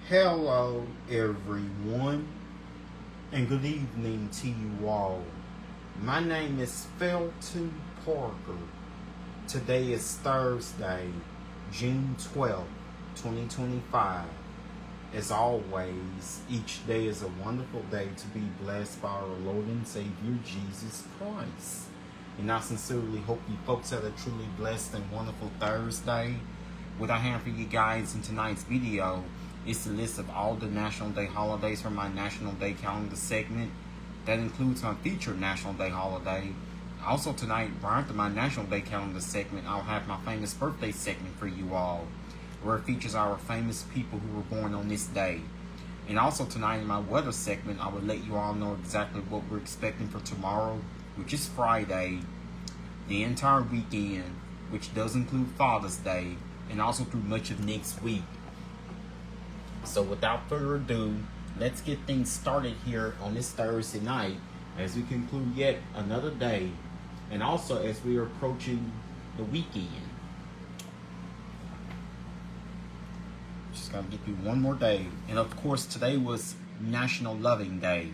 Hello, everyone, and good evening to you all. My name is Felton Parker. Today is Thursday, June 12th, 2025. As always, each day is a wonderful day to be blessed by our Lord and Savior, Jesus Christ. And I sincerely hope you folks had a truly blessed and wonderful Thursday. What I have for you guys in tonight's video is the list of all the National Day holidays from my National Day calendar segment. That includes my featured National Day holiday. Also tonight, prior to my National Day calendar segment, I'll have my famous birthday segment for you all, where it features our famous people who were born on this day. And also tonight in my weather segment, I will let you all know exactly what we're expecting for tomorrow, which is Friday, the entire weekend, which does include Father's Day, and also through much of next week. So without further ado, let's get things started here on this Thursday night as we conclude yet another day, and also as we are approaching the weekend. Just gotta get through one more day. And of course today was National Loving Day.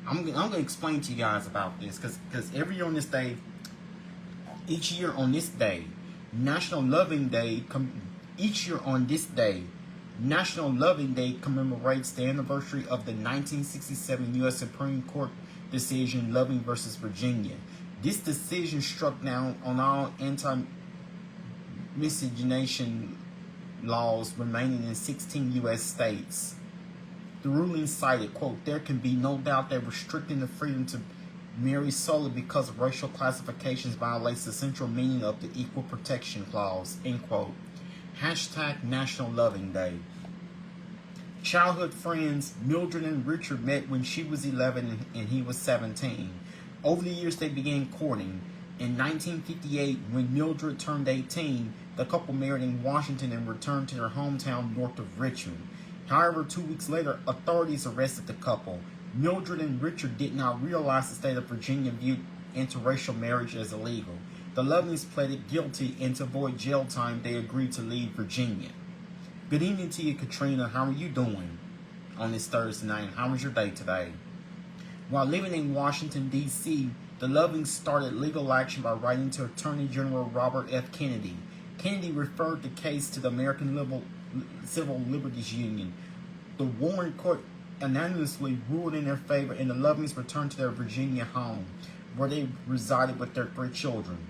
I'm gonna explain to you guys about this because every year on this day, each year on this day, National Loving Day, each year on this day, National Loving Day commemorates the anniversary of the 1967 U.S. Supreme Court decision Loving versus Virginia. This decision struck down on all anti-miscegenation laws remaining in 16 U.S. states. The ruling cited, quote, "There can be no doubt that restricting the freedom to marry solely because of racial classifications violates the central meaning of the Equal Protection Clause," end quote. Hashtag National Loving Day. Childhood friends Mildred and Richard met when she was 11 and he was 17. Over the years they began courting. In 1958, when Mildred turned 18, the couple married in Washington and returned to their hometown north of Richmond. However, 2 weeks later, authorities arrested the couple. Mildred and Richard did not realize the state of Virginia viewed interracial marriage as illegal. The Lovings pleaded guilty, and to avoid jail time, they agreed to leave Virginia. Good evening to you, Katrina. How are you doing on this Thursday night? How was your day today? While living in Washington, D.C., the Lovings started legal action by writing to Attorney General Robert F. Kennedy. Kennedy referred the case to the American Civil Liberties Union. The Warren Court unanimously ruled in their favor, and the Lovings returned to their Virginia home, where they resided with their 3 children.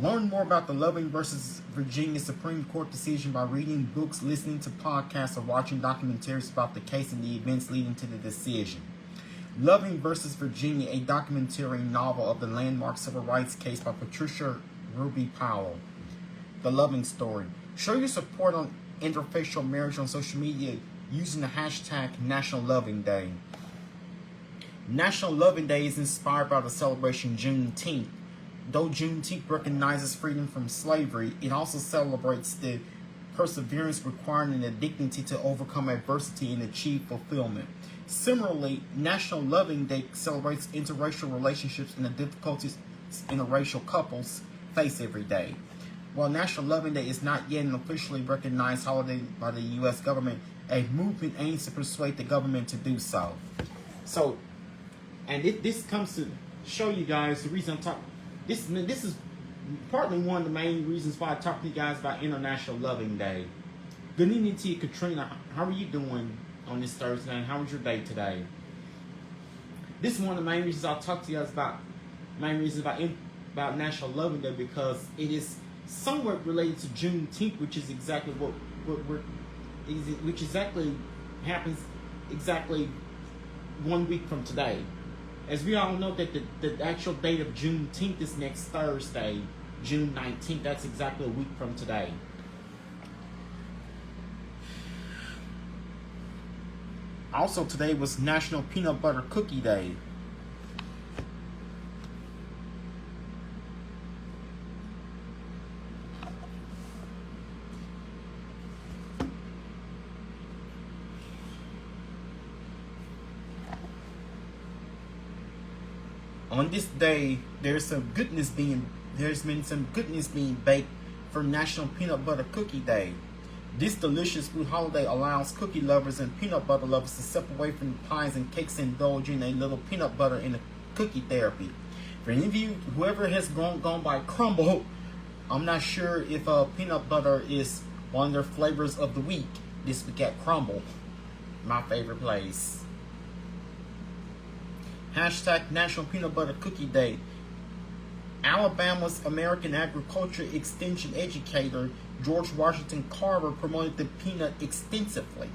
Learn more about the Loving versus Virginia Supreme Court decision by reading books, listening to podcasts, or watching documentaries about the case and the events leading to the decision. Loving versus Virginia, a documentary novel of the landmark civil rights case by Patricia Ruby Powell. The Loving Story. Show your support on interracial marriage on social media using the hashtag National Loving Day. National Loving Day is inspired by the celebration Juneteenth. Though Juneteenth recognizes freedom from slavery, it also celebrates the perseverance required and the dignity to overcome adversity and achieve fulfillment. Similarly, National Loving Day celebrates interracial relationships and the difficulties interracial couples face every day. While National Loving Day is not yet an officially recognized holiday by the U.S. government, a movement aims to persuade the government to do so. This comes to show you guys the reason I'm talking. This is partly one of the main reasons why I talk to you guys about International Loving Day. Good evening to you, Katrina. How are you doing on this Thursday night? How was your day today? This is one of the main reasons I'll talk to you guys about. Main reasons about National Loving Day, because it is somewhat related to Juneteenth, which is exactly which exactly happens exactly 1 week from today. As we all know that the actual date of Juneteenth is next Thursday, June 19th. That's exactly a week from today. Also today was National Peanut Butter Cookie Day. On this day, there's been some goodness being baked for National Peanut Butter Cookie Day. This delicious food holiday allows cookie lovers and peanut butter lovers to step away from pies and cakes and indulge in a little peanut butter and a cookie therapy. For any of you, whoever has gone by Crumble, I'm not sure if peanut butter is one of their flavors of the week this week at Crumble, my favorite place. Hashtag National Peanut Butter Cookie Day. Alabama's American Agriculture Extension educator George Washington Carver promoted the peanut extensively.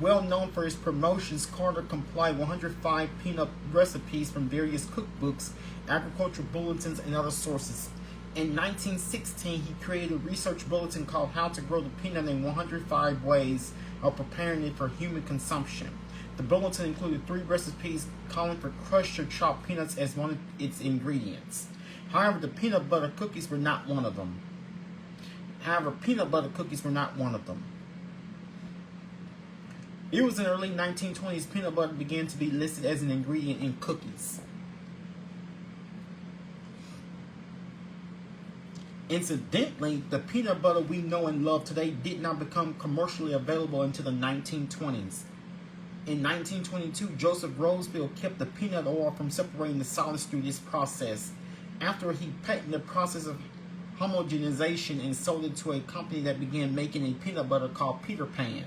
Well known for his promotions, Carter compiled 105 peanut recipes from various cookbooks, agricultural bulletins, and other sources. In 1916, he created a research bulletin called How to Grow the Peanut in 105 Ways of Preparing It for Human Consumption. The bulletin included 3 recipes calling for crushed or chopped peanuts as one of its ingredients. However, peanut butter cookies were not one of them. It was in the early 1920s peanut butter began to be listed as an ingredient in cookies. Incidentally, the peanut butter we know and love today did not become commercially available until the 1920s. In 1922, Joseph Roseville kept the peanut oil from separating the solids through this process. After he patented the process of homogenization and sold it to a company that began making a peanut butter called Peter Pan.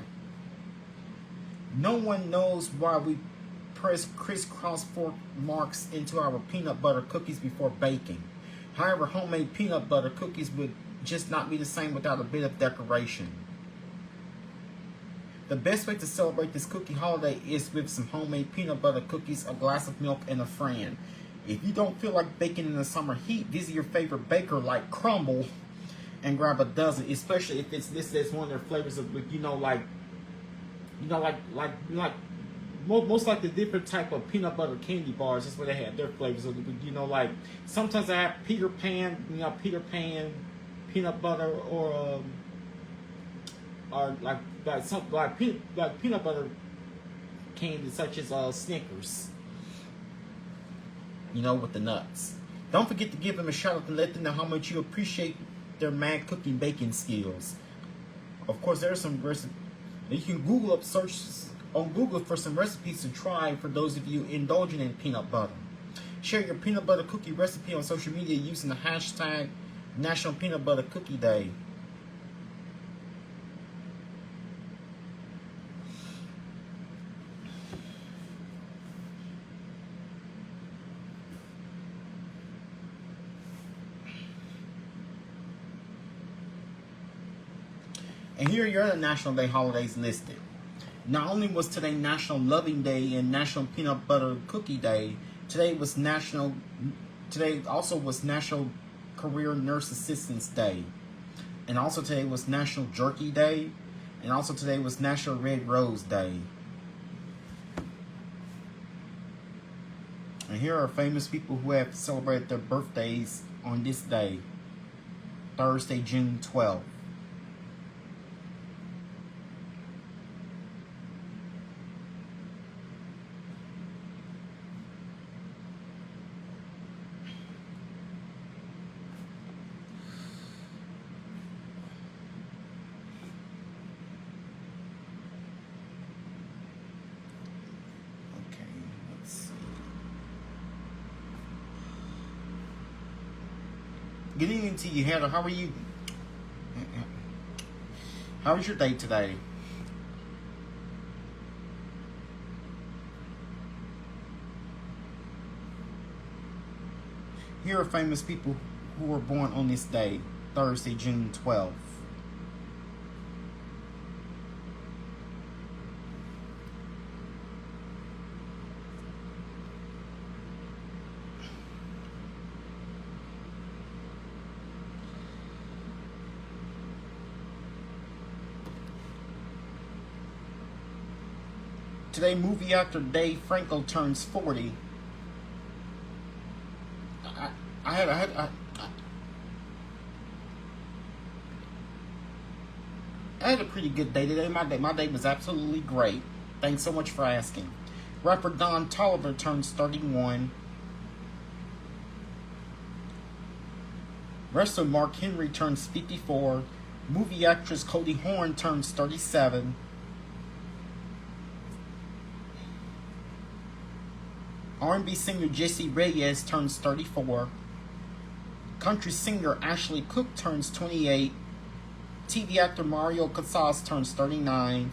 No one knows why we press crisscross fork marks into our peanut butter cookies before baking. However, homemade peanut butter cookies would just not be the same without a bit of decoration. The best way to celebrate this cookie holiday is with some homemade peanut butter cookies, a glass of milk, and a friend. If you don't feel like baking in the summer heat, visit your favorite baker like Crumble and grab a dozen, especially if it's listed as one of their flavors of, most like the different type of peanut butter candy bars. That's where they have their flavors of, sometimes I have Peter Pan peanut butter or peanut butter candy such as Snickers. With the nuts. Don't forget to give them a shout out and let them know how much you appreciate their mad cooking baking skills. Of course, there are some recipes. You can search on Google for some recipes to try for those of you indulging in peanut butter. Share your peanut butter cookie recipe on social media using the hashtag National Peanut Butter Cookie Day. And here are your other National Day holidays listed. Not only was today National Loving Day and National Peanut Butter Cookie Day, today also was National Career Nurse Assistance Day. And also today was National Jerky Day. And also today was National Red Rose Day. And here are famous people who have celebrated their birthdays on this day, Thursday, June 12th. Good evening to you, Heather. How are you? How was your day today? Here are famous people who were born on this day, Thursday, June 12th. Today, movie actor Dave Franco turns 40. I had a pretty good day today. My day was absolutely great. Thanks so much for asking. Rapper Don Toliver turns 31. Wrestler Mark Henry turns 54. Movie actress Cody Horn turns 37. R&B singer Jessie Reyes turns 34. Country singer Ashley Cook turns 28. TV actor Mario Casas turns 39.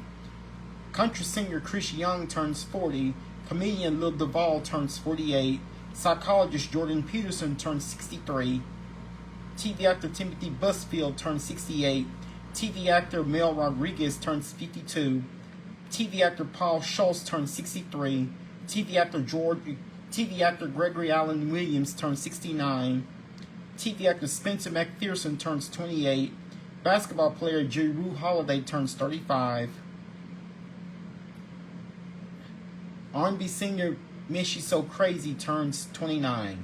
Country singer Chris Young turns 40. Comedian Lil Duval turns 48. Psychologist Jordan Peterson turns 63. TV actor Timothy Busfield turns 68. TV actor Mel Rodriguez turns 52. TV actor Paul Schultz turns 63. TV actor Gregory Allen Williams turns 69. TV actor Spencer McPherson turns 28. Basketball player Jrue Holiday turns 35. R&B singer Miss So Crazy turns 29.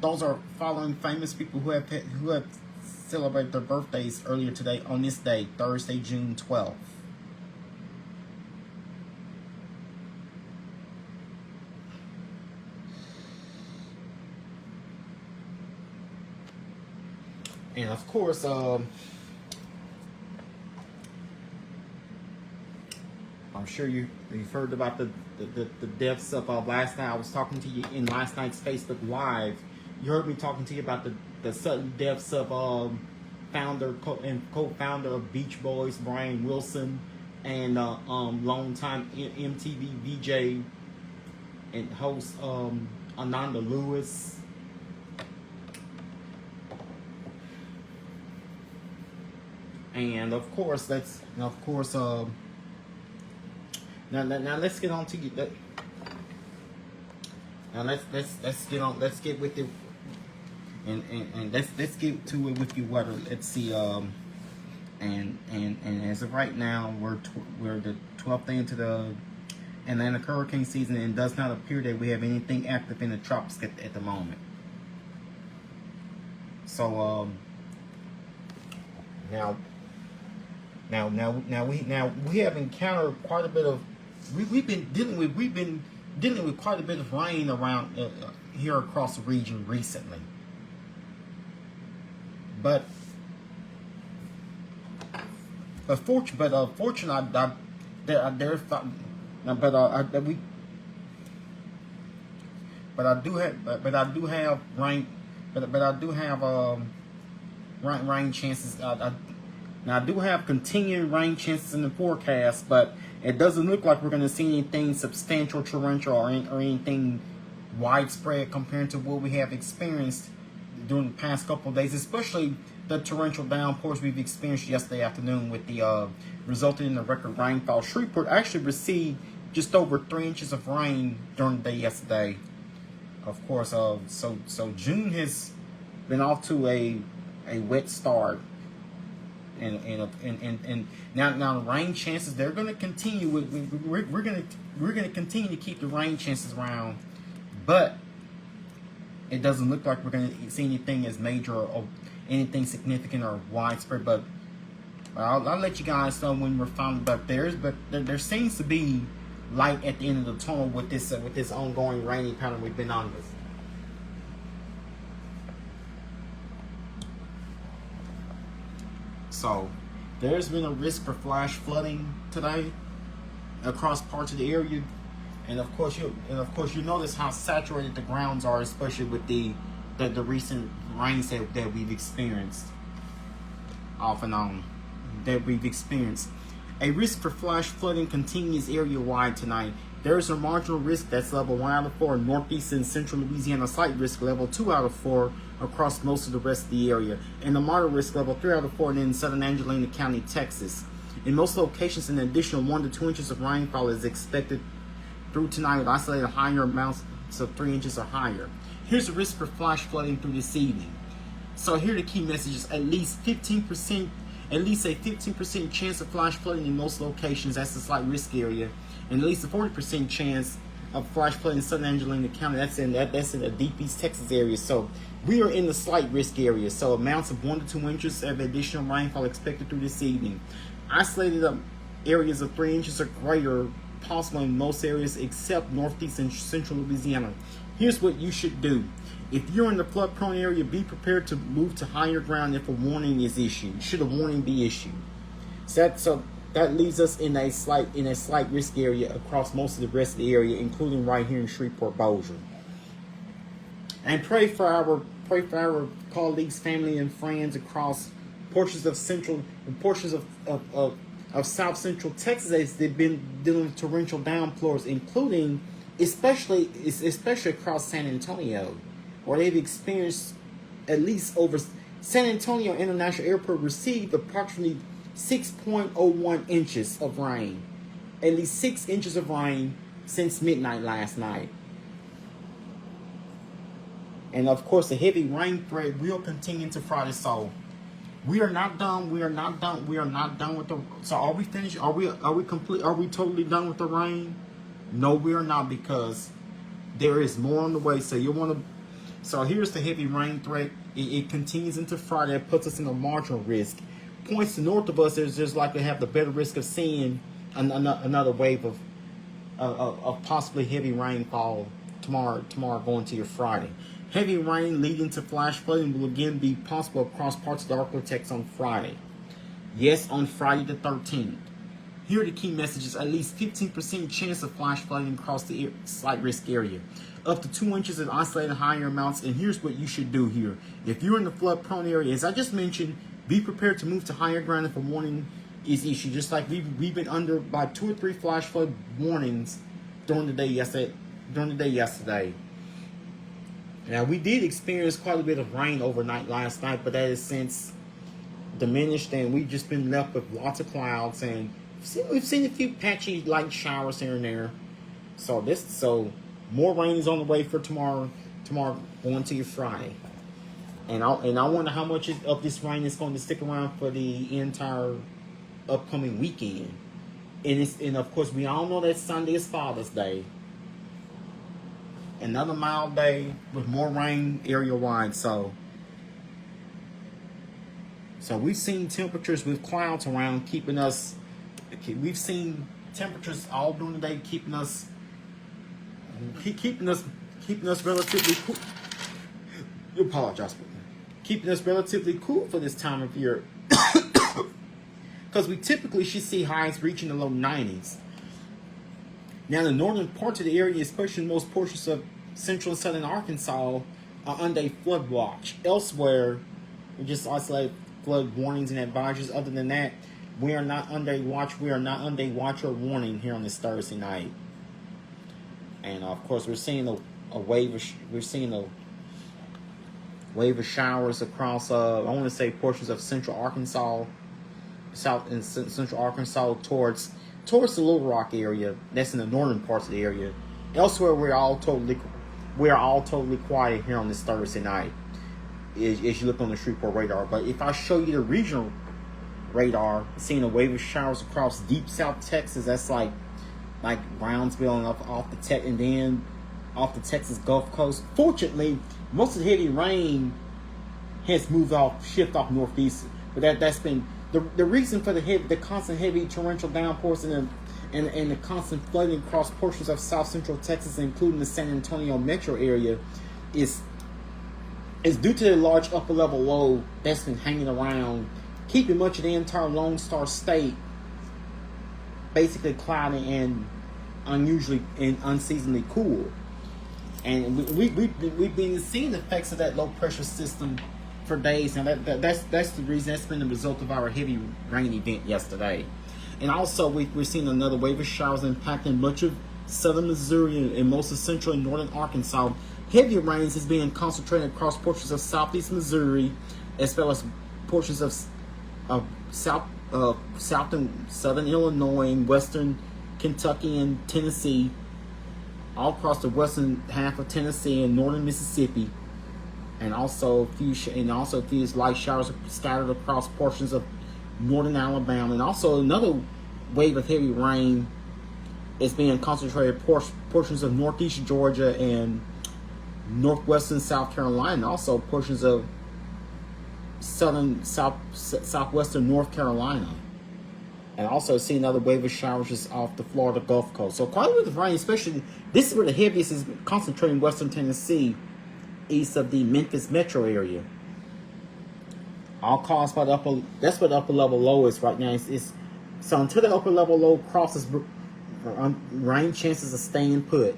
Those are following famous people who have celebrated their birthdays earlier today on this day, Thursday, June 12th. And of course, I'm sure you've heard about the deaths of last night. I was talking to you in last night's Facebook Live. You heard me talking to you about the sudden deaths of founder and co-founder of Beach Boys, Brian Wilson, and longtime MTV VJ and host Ananda Lewis. And of course, now let's get on to you. Now let's get with it, and let's get to it with you. Weather. Let's see. And as of right now, we're the 12th day into the Atlantic hurricane season, and it does not appear that we have anything active in the tropics at the moment. So now we have encountered quite a bit of we've been dealing with quite a bit of rain around here across the region recently. But fortunately, I do have rain chances. Now, I do have continuing rain chances in the forecast, but it doesn't look like we're going to see anything substantial, torrential, or anything widespread compared to what we have experienced during the past couple of days, especially the torrential downpours we've experienced yesterday afternoon with the resulting in the record rainfall. Shreveport actually received just over 3 inches of rain during the day yesterday. Of course, so June has been off to a wet start. And now the rain chances, they're going to continue. We're going to continue to keep the rain chances around, but it doesn't look like we're going to see anything as major or anything significant or widespread. But I'll let you guys know when we're finally. But there seems to be light at the end of the tunnel with this ongoing rainy pattern we've been on with. So there's been a risk for flash flooding today across parts of the area, and of course you notice how saturated the grounds are, especially with the recent rains that we've experienced off and on. A risk for flash flooding continues area-wide tonight. There is a marginal risk that's level 1 out of 4 in northeast and central Louisiana, slight risk level 2 out of 4 across most of the rest of the area, and the moderate risk level 3 out of 4 in southern Angelina County, Texas. In most locations, an additional 1 to 2 inches of rainfall is expected through tonight, with isolated higher amounts of 3 inches or higher. Here's the risk for flash flooding through this evening. So here are the key messages. At least a 15% chance of flash flooding in most locations. That's the slight risk area. And at least a 40% chance of flash flooding in southern Angelina County. That's in the deep East Texas area. So we are in the slight risk area. So amounts of 1 to 2 inches of additional rainfall expected through this evening. Isolated areas of 3 inches or greater possible in most areas except northeast and central Louisiana. Here's what you should do. If you're in the flood-prone area, be prepared to move to higher ground if a warning is issued. Should a warning be issued? So that leaves us in a slight risk area across most of the rest of the area, including right here in Shreveport-Bossier. And pray for our colleagues, family, and friends across portions of central and portions of South Central Texas as they've been dealing with torrential downpours, including especially across San Antonio, where they've experienced at least over San Antonio International Airport received approximately 6.01 inches of rain, at least 6 inches of rain since midnight last night. And of course, the heavy rain threat will continue to Friday. So we are not done. We are not done. We are not done with the. So are we finished? Are we complete? Are we totally done with the rain? No, we are not, because there is more on the way. So you want to. So here's the heavy rain threat. It continues into Friday. It puts us in a marginal risk. Points to north of us, there's just likely to have the better risk of seeing another wave of possibly heavy rainfall tomorrow going to your Friday. Heavy rain leading to flash flooding will again be possible across parts of the Arklatex on Friday. Yes, on Friday the 13th. Here are the key messages. At least 15% chance of flash flooding across the slight risk area. Up to 2 inches in isolated higher amounts. And here's what you should do here. If you're in the flood-prone area, as I just mentioned, be prepared to move to higher ground if a warning is issued. Just like we've been under by 2 or 3 flash flood warnings during the day yesterday. Now, we did experience quite a bit of rain overnight last night, but that has since diminished, and we've just been left with lots of clouds, and we've seen a few patchy light showers here and there. So more rain is on the way for tomorrow going to your Friday. And I wonder how much of this rain is going to stick around for the entire upcoming weekend. And of course, we all know that Sunday is Father's Day. Another mild day with more rain area-wide. So we've seen temperatures with clouds around keeping us. We've seen temperatures all during the day keeping us relatively cool. You apologize, keeping us relatively cool for this time of year. Because we typically should see highs reaching the low 90s. Now, the northern parts of the area, especially most portions of central and southern Arkansas, are under a flood watch. Elsewhere, we just isolate flood warnings and advisories. Other than that, we are not under a watch. We are not under a watch or warning here on this Thursday night. And of course, we're seeing a wave of showers across. I want to say portions of central Arkansas, south and central Arkansas towards the Little Rock area. That's in the northern parts of the area. Elsewhere, we are all totally quiet here on this Thursday night as you look on the Shreveport radar. But if I show you the regional radar, seeing a wave of showers across deep South Texas, that's like Brownsville and off the Texas Gulf Coast. Fortunately, most of the heavy rain has shifted off northeast. But that's been the reason for the constant heavy torrential downpours and the constant flooding across portions of South Central Texas, including the San Antonio metro area, is due to the large upper level low that's been hanging around, keeping much of the entire Lone Star State basically cloudy and unusually and unseasonably cool. And we've been seeing the effects of that low pressure system for days. Now that's the reason. That's been the result of our heavy rain event yesterday. And also we're seeing another wave of showers impacting much of southern Missouri and most of central and northern Arkansas. Heavy rains is being concentrated across portions of southeast Missouri, as well as portions of south and southern Illinois and western Kentucky and Tennessee, all across the western half of Tennessee and northern Mississippi, and also a few light showers scattered across portions of northern Alabama, and also another wave of heavy rain is being concentrated portions of northeast Georgia and northwestern South Carolina, and also portions of southwestern North Carolina. And also see another wave of showers just off the Florida Gulf Coast. So quite a bit of rain, especially this is where the heaviest is concentrated in western Tennessee east of the Memphis metro area. All caused by the upper. That's where the upper level low is right now. It's so until the upper level low crosses, rain chances are staying put.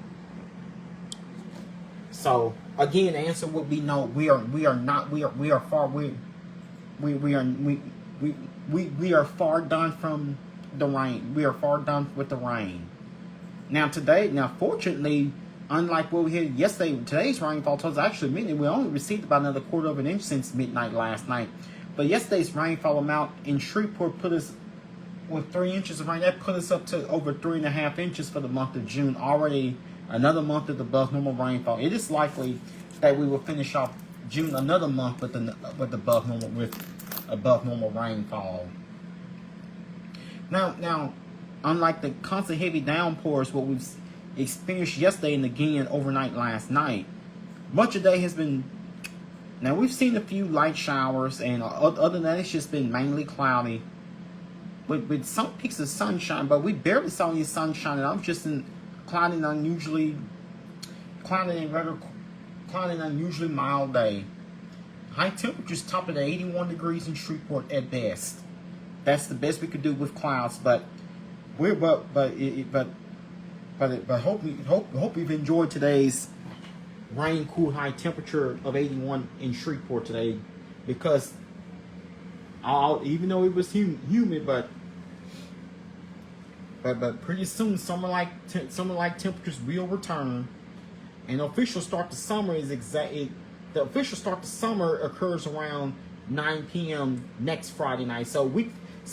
So again, the answer would be no. We are far done from the rain. We are far done with the rain. Now fortunately, unlike what we had yesterday, today's rainfall totals actually meaning we only received about another quarter of an inch since midnight last night. But yesterday's rainfall amount in Shreveport put us with 3 inches of rain. That put us up to over 3.5 inches for the month of June. Already another month of above normal rainfall. It is likely that we will finish off June another month with above normal rainfall. Now, unlike the constant heavy downpours what we've experienced yesterday and again overnight last night, much of the day has been. Now we've seen a few light showers, and other than that, it's just been mainly cloudy, with some peaks of sunshine. But we barely saw any sunshine, and I'm just in cloudy and unusually mild day. High temperatures top at 81 degrees in Shreveport at best. That's the best we could do with clouds. But hope you've enjoyed today's rain cool high temperature of 81 in Shreveport today, because even though it was humid, but pretty soon summer like temperatures will return, and the official start to summer occurs around 9 p.m. next Friday night. So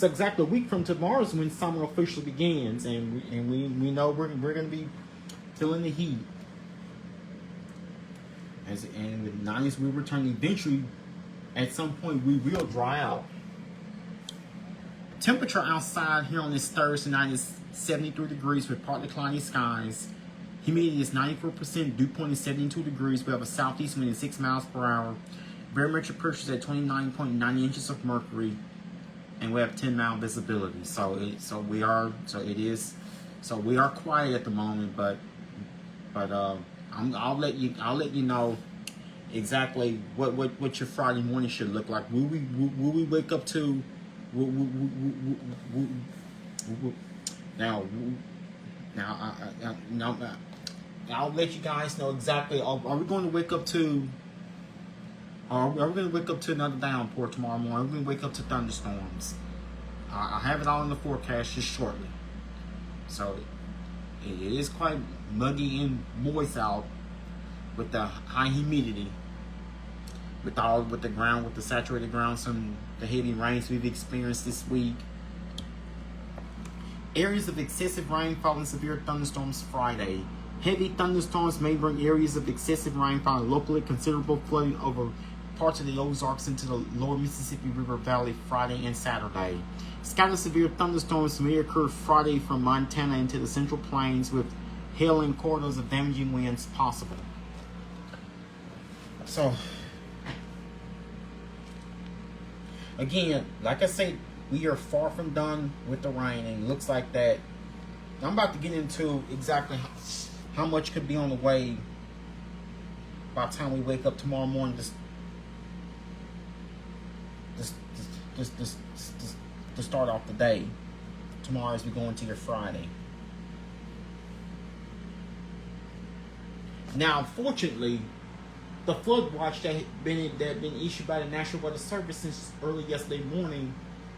exactly a week from tomorrow is when summer officially begins, and we know we're going to be feeling the heat. And with 90s will return eventually. At some point, we will dry out. Temperature outside here on this Thursday night is 73 degrees with partly cloudy skies. Humidity is 94%. Dew point is 72 degrees. We have a southeast wind at 6 miles per hour. Barometric pressure is at 29.9 inches of mercury, and we have 10-mile visibility. We are quiet at the moment, but I'll let you know exactly what your Friday morning should look like. Will we wake up to I'll let you guys know exactly. Are we going to wake up to? Are we going to wake up to another downpour tomorrow morning? Are we going to wake up to thunderstorms? I have it all in the forecast just shortly. So it is quite muggy and moist out with the high humidity, with the saturated ground, the heavy rains we've experienced this week. Areas of excessive rainfall and severe thunderstorms Friday. Heavy thunderstorms may bring areas of excessive rainfall and locally considerable flooding over parts of the Ozarks into the lower Mississippi River Valley Friday and Saturday. Scattered severe thunderstorms may occur Friday from Montana into the Central Plains, with hail and corridors of damaging winds possible. So, again, like I said, we are far from done with the rain, and it looks like that. I'm about to get into exactly how much could be on the way by the time we wake up tomorrow morning to start off the day tomorrow as we go into your Friday. Now, fortunately, the flood watch that had been issued by the National Weather Service since early yesterday morning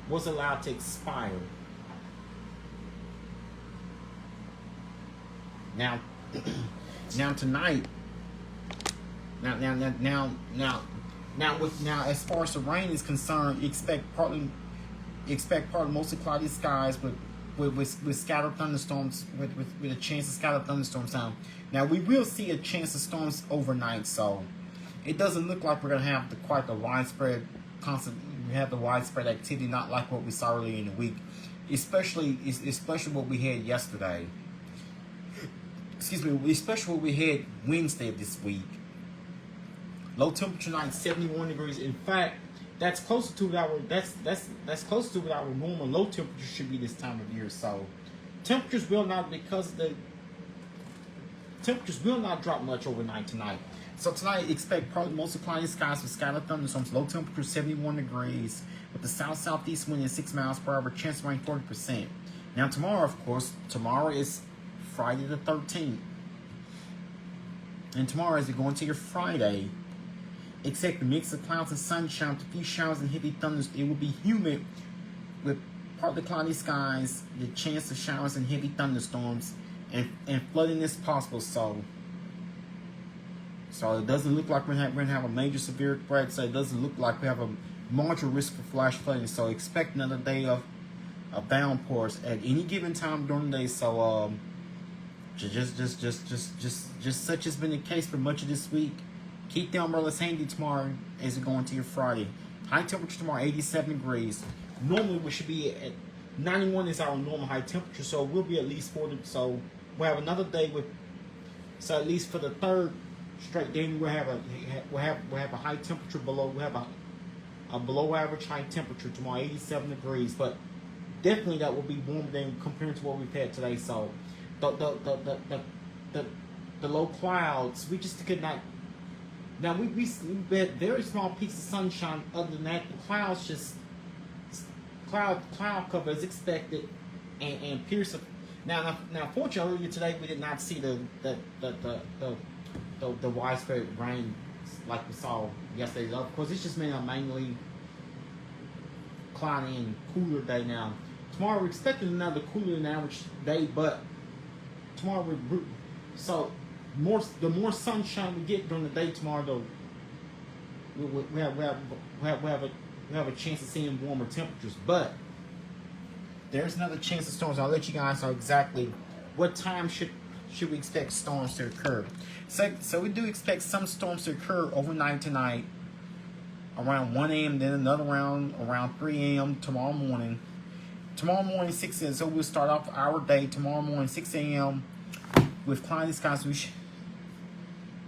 was allowed to expire. Now tonight. Now, as far as the rain is concerned, expect partly mostly cloudy skies with scattered thunderstorms, with a chance of scattered thunderstorms down. Now we will see a chance of storms overnight, so it doesn't look like we're gonna have quite the widespread activity, not like what we saw earlier in the week, especially what we had yesterday. Especially what we had Wednesday of this week. Low temperature night 71 degrees. In fact, that's closer to what our normal low temperature should be this time of year. So temperatures will not drop much overnight tonight. So tonight, expect partly mostly cloudy skies with scattered thunderstorms. Low temperature 71 degrees with the south-southeast wind at 6 miles per hour. Chance of rain 40%. Now tomorrow, of course, tomorrow is Friday the 13th. And tomorrow, as you go into your Friday, expect a mix of clouds and sunshine with a few showers and heavy thunders. It will be humid with partly cloudy skies, the chance of showers and heavy thunderstorms, and flooding is possible. So it doesn't look like we're going to have a major severe threat. So it doesn't look like we have a marginal risk for flash flooding. So expect another day of downpours at any given time during the day. So just such has been the case for much of this week. Keep the umbrellas handy tomorrow as you go into your Friday. High temperature tomorrow 87 degrees. Normally we should be at 91 is our normal high temperature, so we'll be at least 40. So we'll have another day with. So at least for the third straight day, we'll have a high temperature below. We'll have a below average high temperature tomorrow, 87 degrees. But definitely that will be warmer than compared to what we've had today. So the low clouds, we just could not. Now we had very small peaks of sunshine. Other than that, the clouds just cloud cover as expected, and pierce. Now, fortunately, earlier today we did not see the widespread rain like we saw yesterday. Of course, it's just been a mainly cloudy and cooler day. Now, tomorrow we're expecting another cooler than average day, but tomorrow the more sunshine we get during the day tomorrow, though, we have a chance of seeing warmer temperatures. But there's another chance of storms. I'll let you guys know exactly what time should we expect storms to occur. So we do expect some storms to occur overnight tonight, around 1 a.m. Then another round around 3 a.m. tomorrow morning. Tomorrow morning 6 a.m. So we'll start off our day tomorrow morning 6 a.m. with cloudy skies.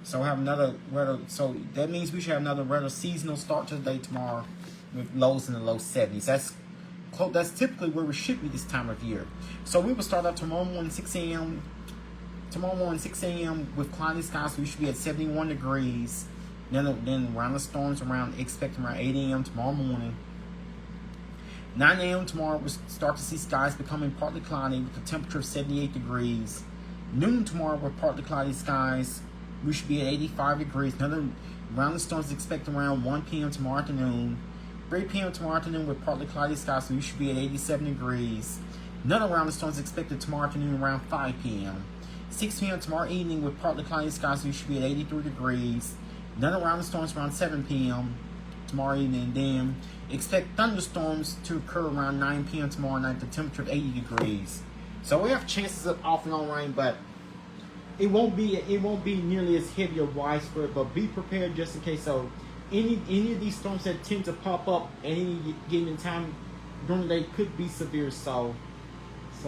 So we have another rather. So that means we should have another rather seasonal start to the day tomorrow, with lows in the low 70s. That's typically where we should be this time of year. So we will start off tomorrow morning 6 a.m. Tomorrow morning 6 a.m. with cloudy skies. We should be at 71 degrees. Then around the storms expecting around 8 a.m. tomorrow morning. 9 a.m. tomorrow we'll start to see skies becoming partly cloudy with a temperature of 78 degrees. Noon tomorrow with partly cloudy skies. We should be at 85 degrees. Another round of storms expected around 1 p.m. tomorrow afternoon. 3 p.m. tomorrow afternoon with partly cloudy skies, so we should be at 87 degrees. Another round of storms expected tomorrow afternoon around 5 p.m. 6 p.m. tomorrow evening with partly cloudy skies, so we should be at 83 degrees. Another round of storms around 7 p.m. tomorrow evening. And then expect thunderstorms to occur around 9 p.m. tomorrow night, the temperature of 80 degrees. So we have chances of off and on rain, but it won't be nearly as heavy or widespread, but be prepared just in case. So any of these storms that tend to pop up at any given time during the day could be severe. So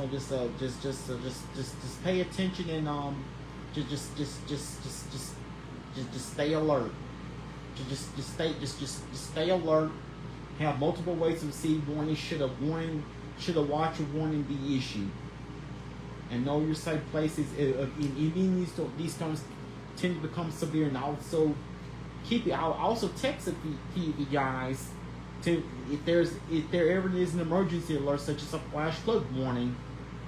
just pay attention and just stay alert. Just stay alert. Have multiple ways to receive warning. Should a watch or warning be issued? And know your safe places. Even these storms tend to become severe, and also I'll also text a few of you guys to if there ever is an emergency alert such as a flash flood warning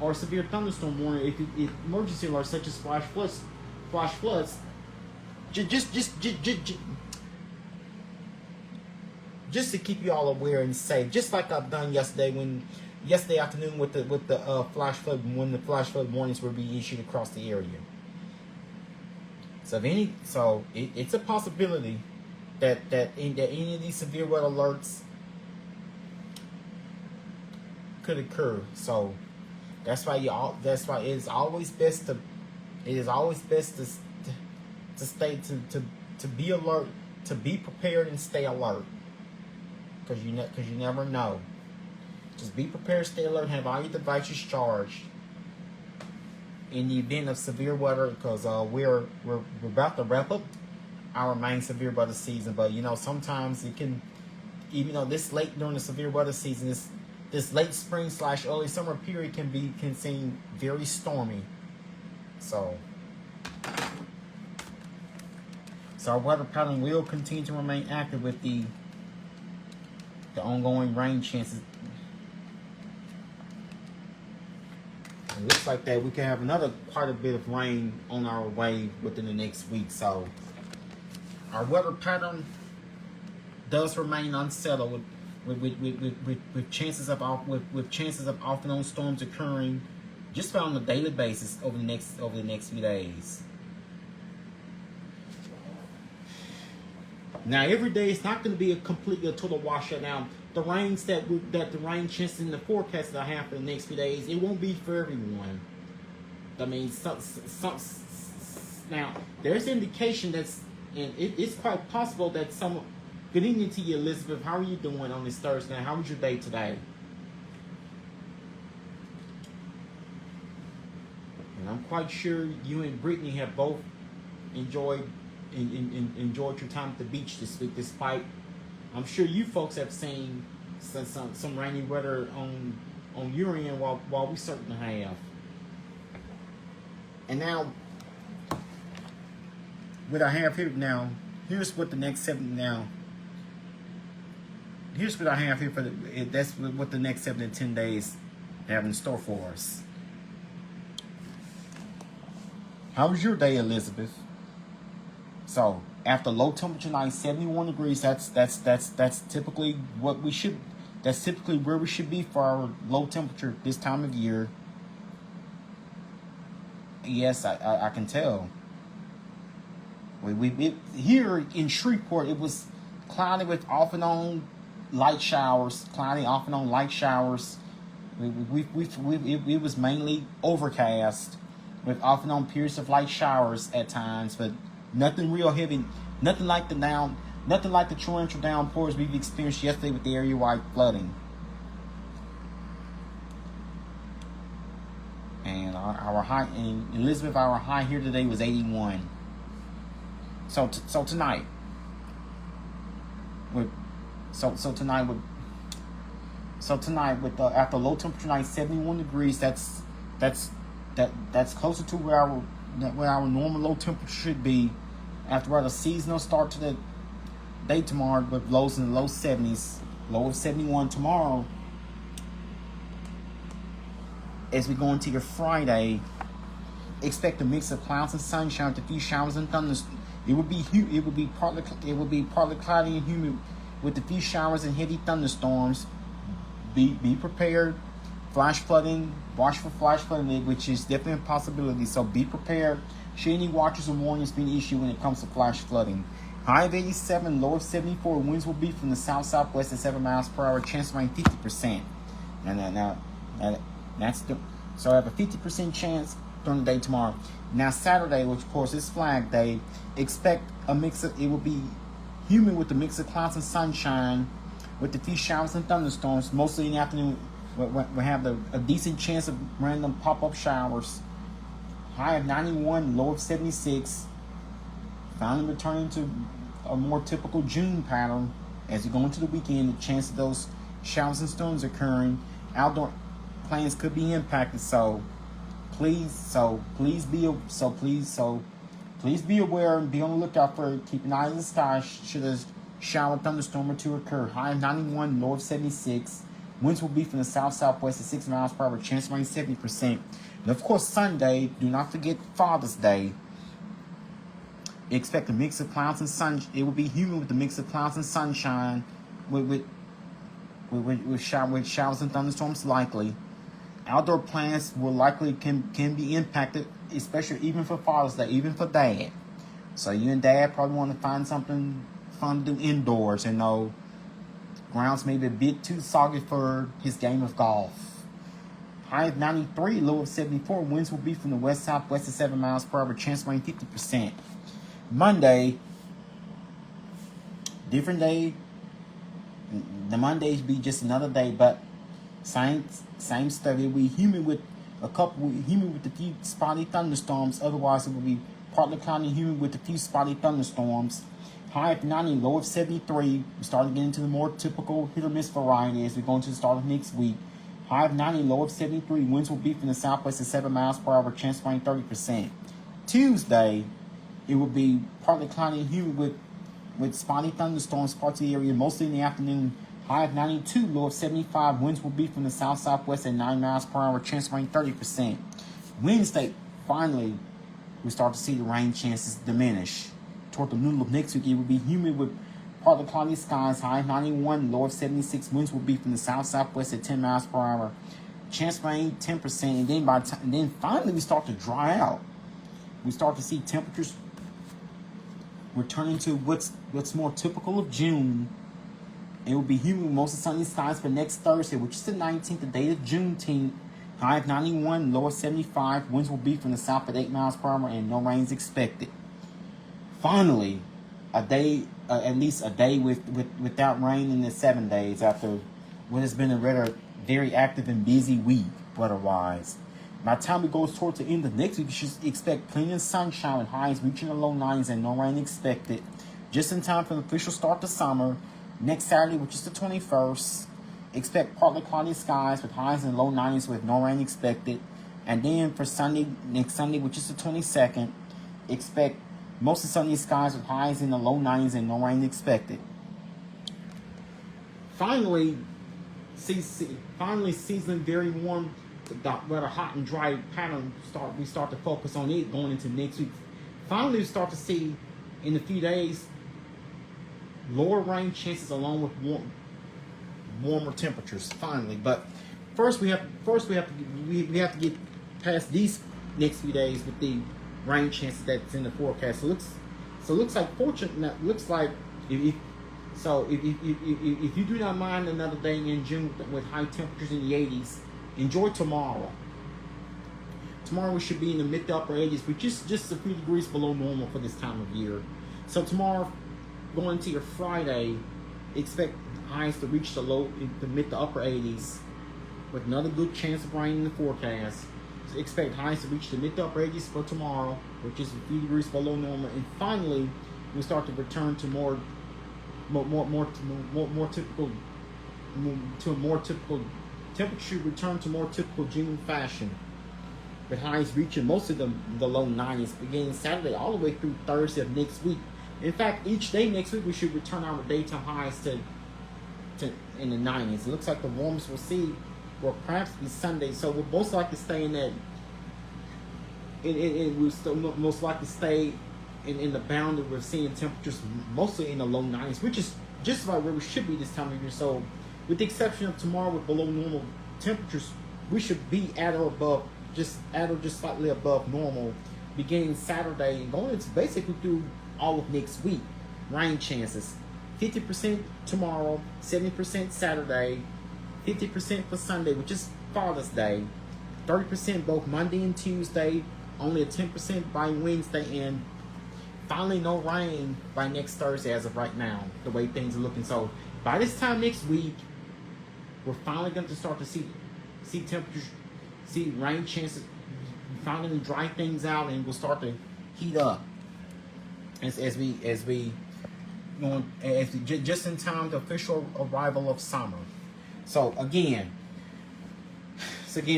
or a severe thunderstorm warning. If emergency alerts such as flash floods, just to keep you all aware and safe, just like I've done yesterday afternoon with the flash flood, when the flash flood warnings were being issued across the area. So it's a possibility that any of these severe weather alerts could occur. So that's why it is always best to stay to be alert, to be prepared and stay alert, because you never know. Just be prepared, stay alert, have all your devices charged in the event of severe weather, because we're about to wrap up our main severe weather season. But sometimes it can, even though this late during the severe weather season, this late spring / early summer period can seem very stormy. So So our weather pattern will continue to remain active with the ongoing rain chances. It looks like that we can have another quite a bit of rain on our way within the next week. So our weather pattern does remain unsettled with chances of off and on storms occurring just about on a daily basis over the next few days. Now every day it's not going to be a completely a total washout. Now the rains that the rain chances in the forecast that I have for the next few days, it won't be for everyone. I mean, now there's indication and it's quite possible that some. Good evening to you, Elizabeth. How are you doing on this Thursday? How was your day today? And I'm quite sure you and Brittany have both enjoyed your time at the beach this week, despite I'm sure you folks have seen some rainy weather on your end while we certainly have. And now, what I have here now, here's what the next 7 now. Here's what I have here that's what the next 7 to 10 days have in store for us. How was your day, Elizabeth? So after low temperature night, 71 degrees. That's typically what we should. That's typically where we should be for our low temperature this time of year. Yes, I can tell. We here in Shreveport, it was cloudy with off and on light showers. Cloudy off and on light showers. It was mainly overcast with off and on periods of light showers at times, but nothing real heavy. Nothing like the torrential downpours we've experienced yesterday with the area-wide flooding. And our high in Elizabeth, our high here today was 81. So tonight, after low temperature night 71 degrees, that's closer to where our normal low temperature should be. After the seasonal start to the day tomorrow with lows in the low 70s, low of 71 tomorrow. As we go into your Friday, expect a mix of clouds and sunshine with a few showers and thunders. It will be partly cloudy and humid with a few showers and heavy thunderstorms. Be prepared. Flash flooding, watch for flash flooding, which is definitely a possibility. So be prepared. Should any watches or warnings be issued when it comes to flash flooding? High of 87, low of 74. Winds will be from the south-southwest at 7 miles per hour. Chance of rain 50%. So I have a 50% chance during the day tomorrow. Now Saturday, which of course is Flag Day, expect a mix of, it will be humid with a mix of clouds and sunshine with a few showers and thunderstorms. Mostly in the afternoon, we'll have a decent chance of random pop-up showers. High of 91, low of 76. Finally returning to a more typical June pattern as you go into the weekend. The chance of those showers and storms occurring. Outdoor plans could be impacted. So please be aware and be on the lookout for it. Keep an eye on the sky should a shower, thunderstorm or two occur. High of 91, low of 76. Winds will be from the south-southwest at 6 miles per hour. Chance of rain 70%. And of course, Sunday, do not forget Father's Day. Expect a mix of clouds and sun. It will be humid with a mix of clouds and sunshine, with showers and thunderstorms likely. Outdoor plans will likely can be impacted, especially even for Father's Day, even for Dad. So you and Dad probably want to find something fun to do indoors. Grounds may be a bit too soggy for his game of golf. High of 93, low of 74. Winds will be from the west-southwest at 7 miles per hour. Chance of rain 50%. Monday, different day. The Mondays be just another day, but same stuff. It will be humid with a few spotty thunderstorms. Otherwise, it will be partly cloudy and humid with a few spotty thunderstorms. High of 90, low of 73. We're starting to get into the more typical hit or miss variety as we go into the start of next week. High of 90, low of 73. Winds will be from the southwest at 7 miles per hour. Chance of rain 30%. Tuesday, It will be partly cloudy and humid with spotty thunderstorms parts of the area, mostly in the afternoon. High of 92, low of 75. Winds will be from the south-southwest at 9 miles per hour. Chance of rain 30%. Wednesday, finally, we start to see the rain chances diminish. Toward the middle of next week, it will be humid with partly cloudy skies. High of 91, low of 76. Winds will be from the south-southwest at 10 miles per hour. Chance of rain 10%. And then finally we start to dry out. We start to see temperatures returning to what's more typical of June. It will be humid with mostly sunny skies for next Thursday, which is the 19th, the date of Juneteenth. High of 91, low of 75. Winds will be from the south at 8 miles per hour, and no rain is expected. Finally, at least a day without rain in the 7 days after what has been a rather very active and busy week weather-wise. By the time we go towards the end of next week, you should expect plenty of sunshine with highs reaching the low 90s and no rain expected. Just in time for the official start to summer. Next Saturday, which is the 21st, expect partly cloudy skies with highs in the low 90s with no rain expected. And then for Sunday, next Sunday, which is the 22nd, expect mostly sunny skies with highs in the low 90s and no rain expected. Finally, season very warm, rather hot and dry pattern. We start to focus on it going into next week. Finally, we start to see in a few days lower rain chances along with warmer temperatures. Finally, but first we have to get past these next few days with the rain chances that's in the forecast. So it looks like if you do not mind another day in June with high temperatures in the 80s, enjoy tomorrow. Tomorrow we should be in the mid to upper 80s, which is just a few degrees below normal for this time of year. So tomorrow, going into your Friday, expect highs to reach the mid to upper 80s with another good chance of rain in the forecast. So expect highs to reach the mid to upper 80s for tomorrow, which is a few degrees below normal. And finally, we start to return to more typical temperature, return to more typical June fashion, with highs reaching most of the low 90s beginning Saturday all the way through Thursday of next week. In fact, each day next week we should return our daytime highs to in the 90s. It looks like the warmest we'll see will perhaps be Sunday, so we'll most likely stay in that. We'll still most likely stay in the bound that we're seeing temperatures mostly in the low 90s, which is just about where we should be this time of year. So, with the exception of tomorrow with below normal temperatures, we should be at or just slightly above normal beginning Saturday and going into basically through all of next week. Rain chances 50% tomorrow, 70% Saturday, 50% for Sunday, which is Father's Day, 30% both Monday and Tuesday, only a 10% by Wednesday, and finally no rain by next Thursday as of right now, the way things are looking. So by this time next week, we're finally going to start to see temperatures, see rain chances, finally dry things out, and we'll start to heat up as we just in time the official arrival of summer. So again,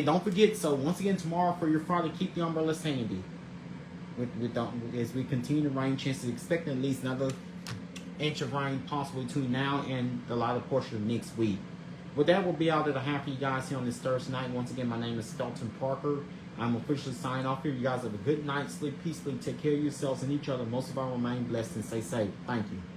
don't forget. So once again, tomorrow for your Friday, keep the umbrellas handy. As we continue the rain chances, expecting at least another inch of rain possible between now and the latter portion of next week. With that, we'll be out at a half of you guys here on this Thursday night. Once again, my name is Dalton Parker. I'm officially signing off here. You guys have a good night. Sleep peacefully. Take care of yourselves and each other. Most of all, remain blessed and stay safe. Thank you.